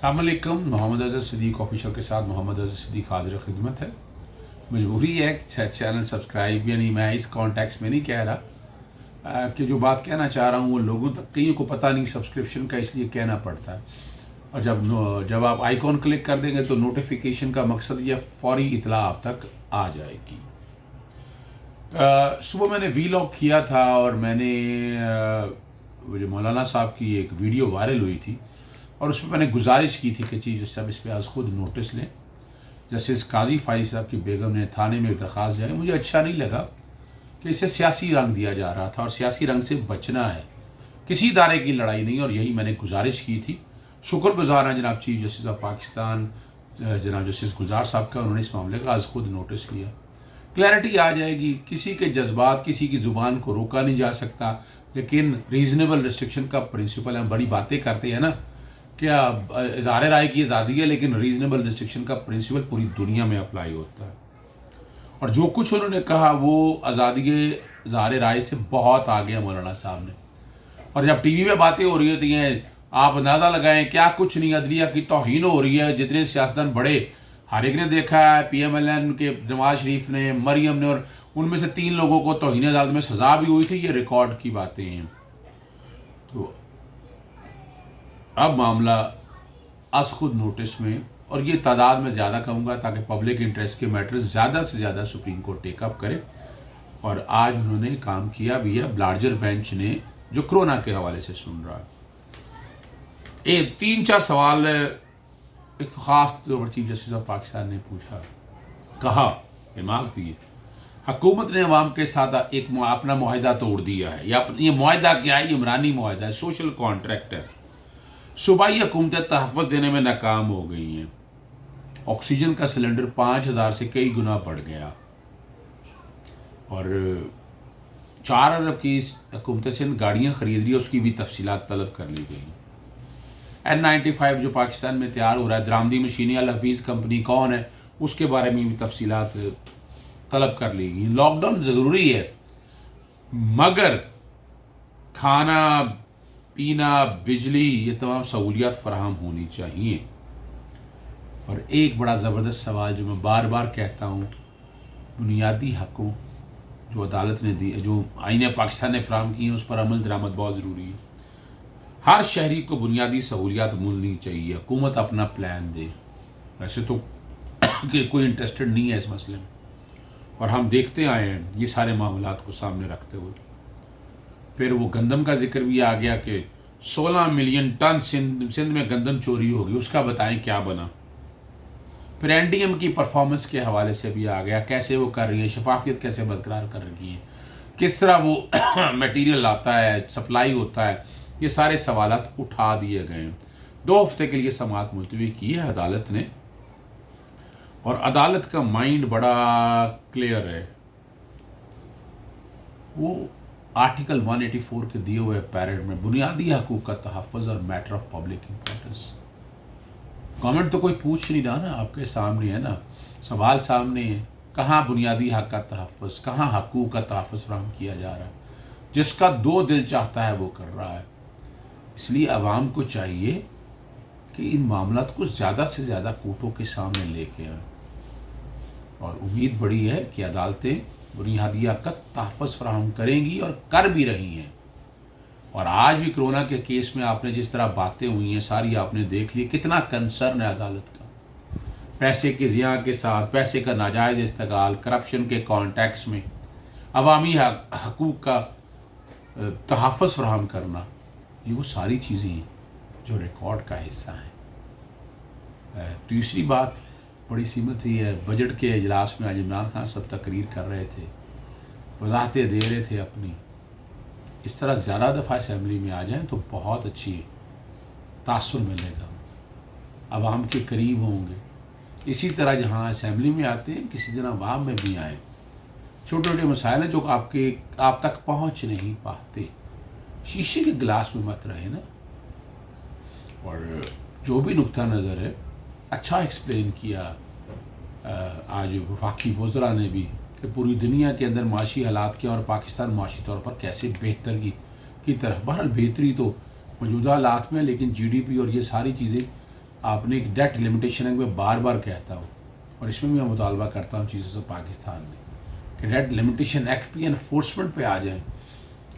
अस्सलाम वालेकुम। मोहम्मद अज़हर सिद्दीक़ ऑफिशियल के साथ मोहम्मद अज़हर सिद्दीक़ हाज़िर खिदमत है। मजबूरी है कि चैनल सब्सक्राइब, यानी मैं इस कॉन्टेक्स्ट में नहीं कह रहा कि जो बात कहना चाह रहा हूँ वो लोगों तक कईयों को पता नहीं सब्सक्रिप्शन का, इसलिए कहना पड़ता है। और जब आप आइकॉन क्लिक कर देंगे तो नोटिफिकेशन का मकसद ये फ़ौरी इतला आप तक आ जाएगी। सुबह मैंने वीलॉग किया था और मैंने वो जो मौलाना साहब की एक वीडियो वायरल हुई थी और उसमें मैंने गुजारिश की थी कि चीज़ सब इस पर आज खुद नोटिस लें। जस्टिस काजी फाइज साहब की बेगम ने थाने में दरख्वास्त जाए। मुझे अच्छा नहीं लगा कि इसे सियासी रंग दिया जा रहा था और सियासी रंग से बचना है, किसी इदारे की लड़ाई नहीं। और यही मैंने गुजारिश की थी। शुक्रगुजार हैं जनाब चीफ जस्टिस ऑफ पाकिस्तान जनाब जस्टिस गुलजार साहब का, उन्होंने इस मामले का आज खुद नोटिस लिया। क्लैरिटी आ जाएगी। किसी के जज्बात, किसी की ज़ुबान को रोका नहीं जा सकता, लेकिन रीज़नेबल रिस्ट्रिक्शन का प्रिंसिपल है। हम बड़ी बातें करते हैं ना, क्या इज़हार राय की आज़ादी है, लेकिन रीज़नेबल रिस्ट्रिक्शन का प्रिंसिपल पूरी दुनिया में अप्लाई होता है। और जो कुछ उन्होंने कहा वो आज़ादी इज़हार राय से बहुत आगे है मौलाना साहब ने। और जब टीवी में बातें हो रही होती हैं, आप अंदाज़ा लगाएं क्या कुछ नहीं, अदलिया की तौहीन हो रही है। जितने सियासतदान बड़े, हर एक ने देखा है, PMLN के नवाज शरीफ ने, मरियम ने, और उनमें से 3 लोगों को तौहीन अदालत में सज़ा भी हुई थी। ये रिकॉर्ड की बातें हैं। तो अब मामला आज खुद नोटिस में, और ये तादाद में ज़्यादा कहूँगा ताकि पब्लिक इंटरेस्ट के मैटर्स ज़्यादा से ज़्यादा सुप्रीम कोर्ट टेकअप करे। और आज उन्होंने काम किया भी है। लार्जर बेंच ने जो कोरोना के हवाले से सुन रहा है, 3-4 सवाल एक ख़ास तौर पर चीफ जस्टिस ऑफ पाकिस्तान ने पूछा, कहा, दिमाग दिए, हुकूमत ने अवाम के साथ एक अपना मुआहदा तोड़ दिया है। या ये मुआहदा क्या है? इमरानी मुआहदा है, सोशल कॉन्ट्रैक्ट है। सूबाई हुकूमतें तहफ़्फ़ुज़ देने में नाकाम हो गई हैं। ऑक्सीजन का सिलेंडर 5000 से कई गुना बढ़ गया और 4 अरब की हुकूमतें से गाड़ियाँ ख़रीद रही है, उसकी भी तफसीलात तलब कर ली गई। N95 जो पाकिस्तान में तैयार हो रहा है, दरामदी मशीनी, अल हफीज़ कंपनी कौन है, उसके बारे में भी तफसीलात तलब कर ली गई। लॉकडाउन ज़रूरी है, मगर खाना पीना, बिजली, ये तमाम सहूलियात फराहम होनी चाहिए। और एक बड़ा ज़बरदस्त सवाल जो मैं बार बार कहता हूँ, बुनियादी हक़ों जो अदालत ने दी, जो आईन पाकिस्तान ने फराहम की हैं, उस पर अमल दरामद बहुत ज़रूरी है। हर शहरी को बुनियादी सहूलियात मिलनी चाहिए। हुकूमत अपना प्लान दे। वैसे तो कि कोई इंटरेस्टेड नहीं है इस मसले में, और हम देखते आए हैं ये सारे मामलात को सामने रखते हुए। फिर वो गंदम का जिक्र भी आ गया कि 16 मिलियन टन सिंध में गंदम चोरी होगी, उसका बताएं क्या बना। फिर NDM की परफॉर्मेंस के हवाले से भी आ गया, कैसे वो कर रही है, शफाफियत कैसे बरकरार कर रही है, किस तरह वो मटेरियल आता है, सप्लाई होता है। ये सारे सवालात उठा दिए गए हैं। 2 हफ्ते के लिए समाअत मुलतवी की है अदालत ने, और अदालत का माइंड बड़ा क्लियर है। वो आर्टिकल 184 के दिए हुए पैरेट में बुनियादी हकूक़ का तहफ़्फ़ुज़ और matter of public importance, government तो कोई पूछ नहीं रहा ना, आपके सामने है ना, सवाल सामने है। कहाँ बुनियादी हक़ का तहफ़्फ़ुज़, कहाँ हकूक़ का तहफ़्फ़ुज़ फराहम किया जा रहा है? जिसका 2 दिल चाहता है वो कर रहा है। इसलिए आवाम को चाहिए कि इन मामलात को ज़्यादा से ज़्यादा कोर्टों के सामने लेके आए, और उम्मीद बड़ी है कि अदालतें बुनियादी हक़ का तहफ़्फ़ुज़ फराहम करेंगी और कर भी रही हैं। और आज भी कोरोना के केस में आपने जिस तरह बातें हुई हैं सारी आपने देख ली, कितना कंसर्न है अदालत का। पैसे के ज़िया के साथ पैसे का नाजायज़ इस्तेमाल, करप्शन के कॉन्टेक्स्ट में अवामी हकूक़ का तहफ़्फ़ुज़ फराहम करना, ये वो सारी चीज़ें हैं जो रिकॉर्ड का हिस्सा हैं। तीसरी बात बड़ी सीमित ही है। बजट के इजलास में आज इमरान खान सब तकरीर कर रहे थे, वजाहतें दे रहे थे अपनी। इस तरह ज़्यादा दफ़ा असम्बली में आ जाएं तो बहुत अच्छी तासुर मिलेगा, आवाम के करीब होंगे। इसी तरह जहाँ असम्बली में आते हैं किसी दिन आवाम में भी आएँ। छोटे छोटे मसाइल हैं जो आप तक पहुँच नहीं पाते, शीशे के गिलास में मत रहे ना। और जो भी नुक्ता नज़र है अच्छा एक्सप्लेन किया आज वफाकी वज़रा ने भी, कि पूरी दुनिया के अंदर माशी हालात क्या और पाकिस्तान माशी तौर पर कैसे बेहतर की तरफ। बहरहाल बेहतरी तो मौजूदा हालात में, लेकिन GDP और ये सारी चीज़ें آپ نے ایک ڈیٹ لمیٹیشن ایکٹ میں بار بار کہتا ہوں اور اس میں بھی میں مطالبہ کرتا ہوں چیزوں سے پاکستان میں کہ ڈیٹ لمیٹیشن ایکٹ پہ انفورسمنٹ پہ آ جائیں.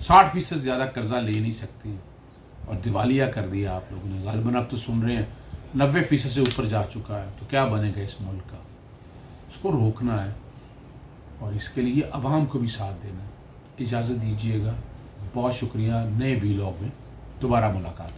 60% زیادہ قرضہ لے نہیں سکتے ہیں اور دیوالیہ کر دیا آپ لوگوں نے. غالباً آپ تو سن رہے ہیں 90% سے اوپر جا چکا ہے. تو کیا بنے گا اس ملک کا؟ اس کو روکنا ہے اور اس کے لیے عوام کو بھی ساتھ دینا ہے. اجازت دیجیے گا. بہت شکریہ. نئے ویلاگ میں دوبارہ ملاقات.